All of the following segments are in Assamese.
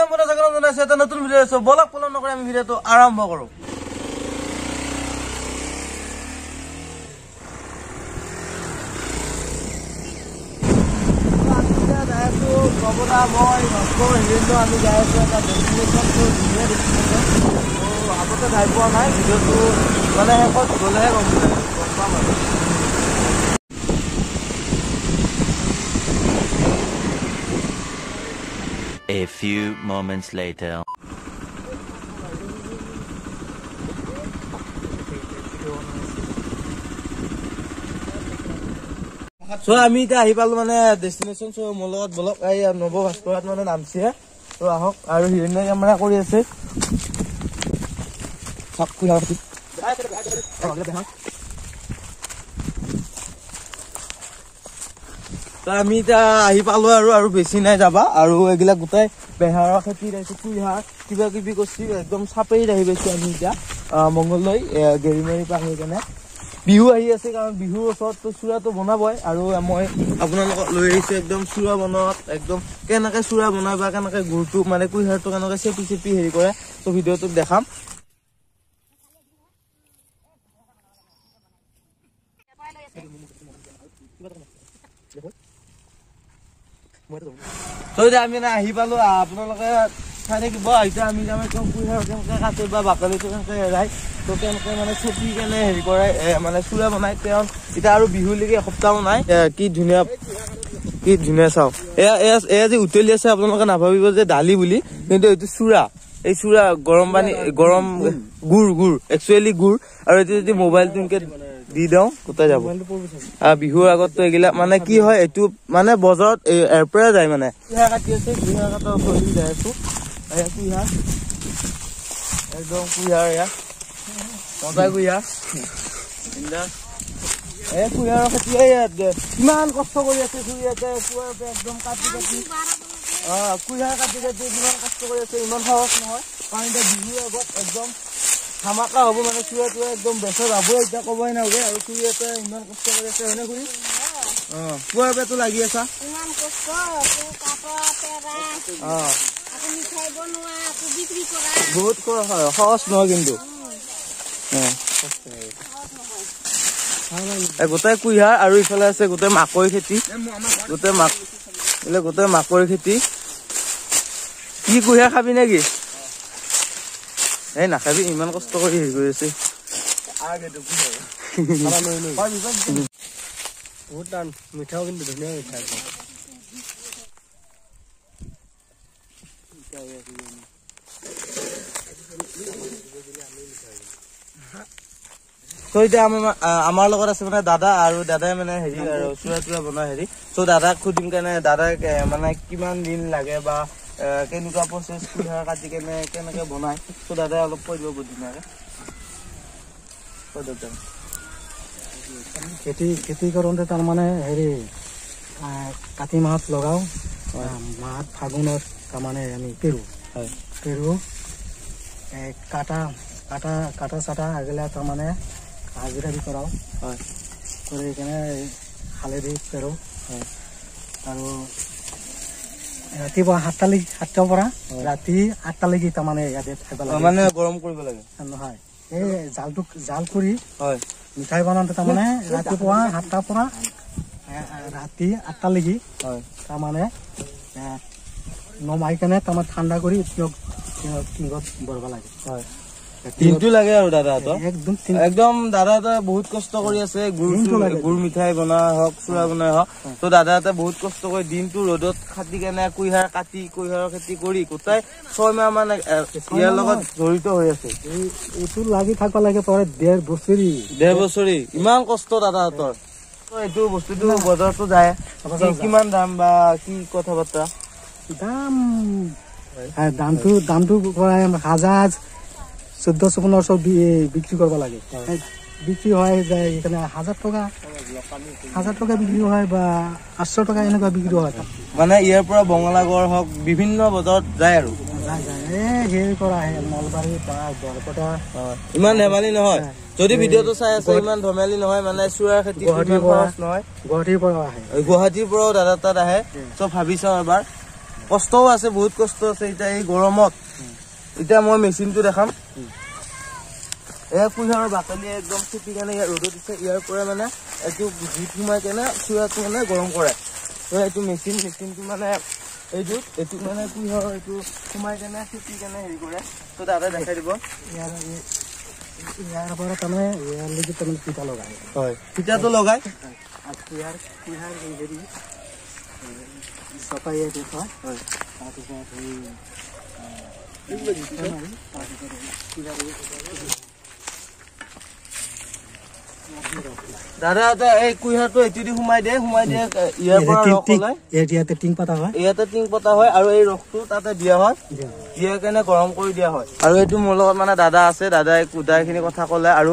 প্ৰেম বন্ধা জাগৰণ জনাইছে এটা নতুন ভিডিঅ' আছে বলক পলম নকৰি আমি ভিডিঅ'টো আৰম্ভ কৰো কবৰা মই ভাস্কৰ হিৰেন্দ্ৰ আমি যাই আছো এটা ডেষ্টিনেশ্যনটো ধুনীয়া ডেষ্টিনেশ্যন আগতে যাই পোৱা নাই ভিডিঅ'টো মানে শেষত গ'লেহে গম পাম আৰু A few moments later. So আমি এতিয়া আহি পালো মানে ডেষ্টিনেশ্যন সো মোৰ লগত বলক এই নব ভাস্কৰত মানে নামছে তো আহক আৰু হিৰণ্য কেমেৰা কৰি আছে সব কুলা পাতি তো আমি এতিয়া আহি পালো আৰু বেছি নাই যাবা আৰু এগিলা গোটাই বেহাৰৰ খেতি ৰাইছে কুইহাৰ কিবা কিবি কৰিছি একদম চাপেই আহি পাইছো আমি এতিয়া মংগললৈ গেৰিমাৰী পাৰ হৈ কেনে বিহু আহি আছে কাৰণ বিহুৰ ওচৰততো চুৰাটো বনাবই আৰু মই আপোনালোকক লৈ আহিছো একদম চুৰা বনোৱাত একদম কেনেকে চুৰা বনাই বা কেনেকে গুৰটো মানে কুইহাৰটো কেনেকে চেপি চেপি হেৰি কৰে তো ভিডিঅ'টোত দেখাম তো এতিয়া আমি আহি পালো আপোনালোকে চাই থাকিব এতিয়া আমি একদম কুইহাৰ কেনেকে কাটে বা বাকলিটো কেনেকে এৰাই তো কেনেকে মানে চেপি কেনে হেৰি কৰে মানে চুৰা বনাই তেওঁ এতিয়া আৰু বিহুলৈকে এসপ্তাহো নাই কি ধুনীয়া চাও এয়া যে উতলি আছে আপোনালোকে নাভাবিব যে দালি বুলি কিন্তু এইটো চুৰা এই চুৰা গৰম পানী গৰম গুড় একচুৱেলি গুড় আৰু এইটো যদি মোবাইলটো এনেকে দি দিওঁ কোথায় যাব বিহুৰ আগততো এগিলা মানে কি হয় এইটো মানে বজাৰত এৰ পৰা যায় মানে কুইহাৰ কাটি আছে কুইহাৰ কাটাৰ ওচৰত যাই আছো কুইহাৰ একদম কুইহাৰ এয়া মজা কুইহাৰ কুইহাৰৰ খেতি কিমান কষ্ট কৰি আছে একদম কাটি কুইহাৰ কাটি কিমান কষ্ট কৰি আছে ইমান সহজ নহয় কাৰণ এতিয়া বিহুৰ আগত একদম ধামাকা হ'ব মানে চুৰাটোৱে একদম বেচৰ যাবই এতিয়া ক'বই নালাগে আৰু চুৰিয়াতে ইমান কষ্ট কৰি আছে হয়নে খুৰী পুৱাৰ পেটো লাগি আছা বহুত সহজ নহয় কিন্তু গোটেই কুইহাৰ আৰু ইফালে আছে গোটেই মাকৈ খেতি গোটেই মাকৈ খেতি কি কুইহাৰ খাবি নেকি এই নাখাবি ইমান কষ্ট কৰি হেৰি কৰি আছে বহুত টান মিঠাও কিন্তু ধুনীয়া মিঠা তো এতিয়া আমাৰ লগত আছে মানে দাদা আৰু দাদাই মানে হেৰি আৰু চুৰা বনোৱা হেৰি তো দাদাক সুধিম কেনে দাদাক মানে কিমান দিন লাগে বা কেনেকুৱা প্ৰচেছ কুইহাৰ কাটি কেনে কেনেকে বনাই তো দাদাই অলপ কৈ দিব বুধুনীয়াকে খেতি কৰোঁতে তাৰমানে হেৰি কাতি মাহত লগাও মাহত ফাগুনত তাৰমানে আমি পেৰো কাটা চাটা আগিলা তাৰমানে হাজিৰা দি কৰাও কৰি কেনে হালে দি পেৰো আৰু ৰাতিপুৱা 7টাৰ পৰা ৰাতি 8টালৈকে তাৰমানে ইয়াতে মানে গৰম কৰিব লাগে নহয় এই জাল কৰি মিঠাই বনাওঁতে তাৰমানে ৰাতিপুৱা 7টাৰ পৰা ৰাতি 8টালৈকে তাৰমানে নমাই কেনে তাৰমানে ঠাণ্ডা কৰি টিঙত ভৰাব লাগে দিনটো লাগে আৰু দাদাহঁতৰ একদম দাদাহঁতে বহুত কষ্ট কৰি আছে গুড় মিঠাই বনোৱা হওক চুৰা বনোৱা হওক তো দাদাহঁতে বহুত কষ্ট কৰি দিনটো ৰ'দত খাটি কেনে কুইহাৰ কাটি কুইহাৰৰ খেতি কৰি গোটাই 6 মাহ মানে ইয়াৰ লগত জড়িত হৈ আছে এইটো লাগি থাকিব লাগে প্ৰায় 1.5 বছৰি ইমান কষ্ট দাদাহঁতৰ এইটো বস্তুটো বজাৰতো যায় কিমান দাম বা কি কথা বাৰ্তা দামটো প্ৰায় 1400-1500 বিক্ৰী কৰিব লাগে বিক্ৰী হয় যায় এখানে 1000 টকা বিক্ৰী হয় বা 800 টকা এনেকুৱা বিক্ৰী হয় মানে ইয়াৰ পৰা বঙলাগড় হওক বিভিন্ন বজাৰত যায় আৰু হেৰি কৰা আহে নলবাৰী বা বৰপেটা ইমান ধেমালি নহয় যদি ভিডিঅ'টো চাই আছে ইমান ধেমালি নহয় মানে চুৰাৰ খেতি নহয় গুৱাহাটীৰ পৰা আহে গুৱাহাটীৰ পৰাও দাদা তাত আহে চব ভাবি চাওঁ এবাৰ কষ্টও আছে, বহুত কষ্ট আছে এতিয়া এই গৰমত। এতিয়া মই মেচিনটো দেখাম। এয়া কুঁহিয়াৰৰ বাকলি একদম চেপি কেনে ইয়াত ৰ'দত দিছে। ইয়াৰ পৰা মানে এইটো জুইত সোমাই কেনে চুৰাটো মানে গৰম কৰে। তো এইটো মেচিনটো মানে এইটো মানে কুঁহিয়াৰৰ এইটো সোমাই কেনে চেপি কেনে হেৰি কৰে। তো দাদা দেখাই দিব। ইয়াৰ পৰা তাৰমানে ইয়ালৈকে তাৰমানে ফিটা লগাই। হয়, ফিটাটো লগাই কুঁহিয়াৰ হেৰি চপাই এইটো হয়। দাদা এই কুঁহিয়াৰটো এইটো দি সোমাই দিয়ে ইয়াৰ পৰা ৰস ওলাই। ইয়াতে টিং পতা হয়, ইয়াতে টিং পতা হয় আৰু এই ৰসটো তাতে দিয়া হয়, দিয়ে কেনে গৰম কৰি দিয়া হয়। আৰু এইটো মোৰ লগত মানে দাদা আছে, দাদাই কুদাইখিনি কথা ক'লে। আৰু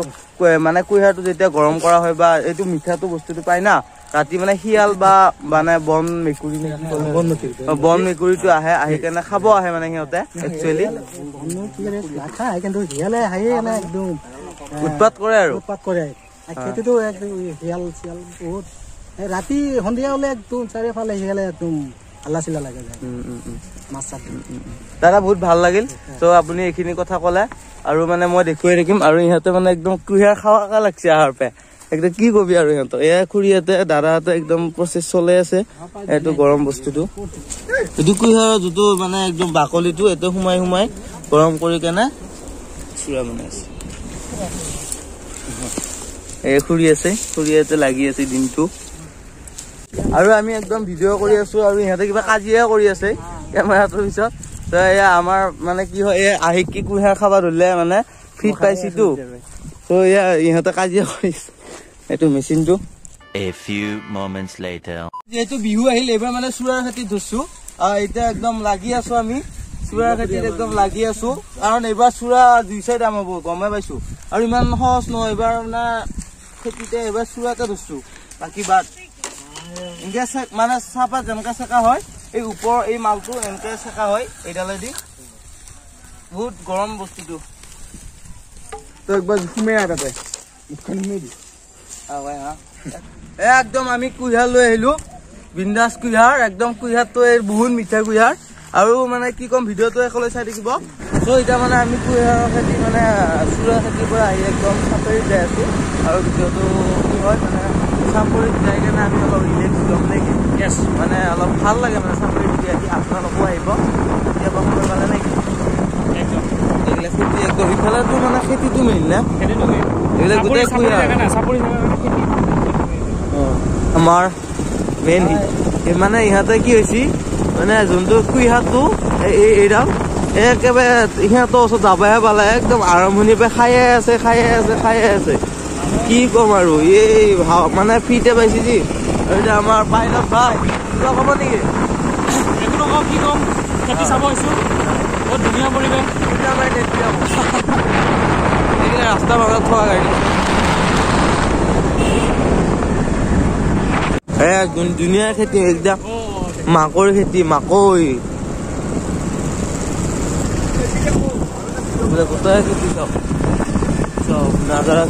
মানে কুঁহিয়াৰটো যেতিয়া গৰম কৰা হয় বা এইটো মিঠাটো বস্তুটো পাই না, ৰাতি মানে শিয়াল বা মানে বন মেকুৰীটো আহি কেনে খাব আহে মানে সিহঁতে একচুৱেলি নাখায়, কিন্তু শিয়ালে আহি একদম উৎপাত কৰে আৰু খেতিটো একদম শিয়াল চিয়াল বহুত ৰাতি সন্ধিয়া হলে একদম চাৰিওফালে শিয়ালে একদম হাল্লা চিল্লা লাগে যায় মাছ চাছ। দাদা বহুত ভাল লাগিল। ত' আপুনি এইখিনি কথা ক'লে আৰু মানে মই দেখুৱাই থাকিম। আৰু ইহঁতে মানে একদম কুঁহিয়াৰ খাৱা লাগছে আহাৰ পে একদম কি কবি আৰু সিহঁতক। এয়া খুৰীহঁতে দাদাহঁতে একদম প্ৰচেছ চলাই আছে এইটো গৰম বস্তুটো। এইটো কুঁহিয়াৰৰ যিটো মানে একদম বাকলিটো এইটো সোমাই গৰম কৰি কেনে চুৰা বনাই আছে। এই খুৰীহঁতে লাগি আছে দিনটো। আৰু আমি একদম ভিডিঅ' কৰি আছো আৰু ইহঁতে কিবা কাজিয়া কৰি আছে কেমেৰাটোৰ পিছত। ত এয়া আমাৰ মানে কি হয়, এই আহি কি কুঁহিয়াৰ খাব ধৰিলে মানে ফিট পাইছিতো, ত এয়া ইহঁতে কাজিয়া কৰিছে। এইটো মেচিনটো A few moments later. যিহেতু বিহু আহিল, এইবাৰ মানে চুৰাৰ খেতিত ধৰছো। এতিয়া একদম লাগি আছো আমি চুৰাৰ খেতিত একদম লাগি আছো। কাৰণ এইবাৰ চুৰা 200 দাম হ'ব গমে পাইছো। আৰু ইমান সহজ নহয় এইবাৰ মানে খেতিতে এইবাৰ চুৰাতে ধৰছো। বাকী বাদ এনেকে মানে চাহপাত যেনেকে চেকা হয়, এই ওপৰৰ এই মালটো এনেকে চেকা হয় এইডালেদি। বহুত গৰম বস্তুটো। তো একবাৰ সোমাই তাতে মুখখন সোমাই দি একদম আমি কুঁহিয়াৰ লৈ আহিলো, বিন্দাছ কুঁহিয়াৰ একদম। কুঁহিয়াৰটো বহুত মিঠা কুঁহিয়াৰ। আৰু মানে কি ক'ম, ভিডিঅ'টো একেলৈ চাই থাকিব। চ' এতিয়া মানে আমি কুঁহিয়াৰৰ খেতি মানে চুৰা খেতিৰ পৰা আহি একদম চাপৰিত যাই আছো। আৰু ভিডিঅ'টো কি হয় মানে চাপৰিত যাই কেনে আমি অলপ ৰিলেক্স ল'ম নেকি? মানে অলপ ভাল লাগে মানে চাপৰিত গৈ আহি। আপোনালোকো আহিব কেতিয়াবা সময় পালে নেকি? এইবিলাক খেতি একদম ইফালেতো মানে খেতিটো মেইন না, এইবিলাক গোটেই কুঁহিয়াৰ আমাৰ মেইন। মানে ইহঁতে কি হৈছে মানে যোনটো কুঁহিয়াৰটো এইডাল একেবাৰে সিহঁতৰ ওচৰত যাবহে পালে একদম আৰম্ভণিৰ পৰা খায়ে আছে। কি ক'ম আৰু এই মানে ফ্ৰীতে পাইছে যি। এতিয়া আমাৰ পাইলট ভাই কিবা ক'ব নেকি? কি ক'ম, খেতি চাব আহিছো, বহুত ধুনীয়া পৰিৱেশ। এইবিলাক ৰাস্তা মাজত থোৱা গাড়ী ধুনীয়া খেতি একদম মাকৈ খেতি, মাকৈ গোটাই খেতি চব নাজাৰা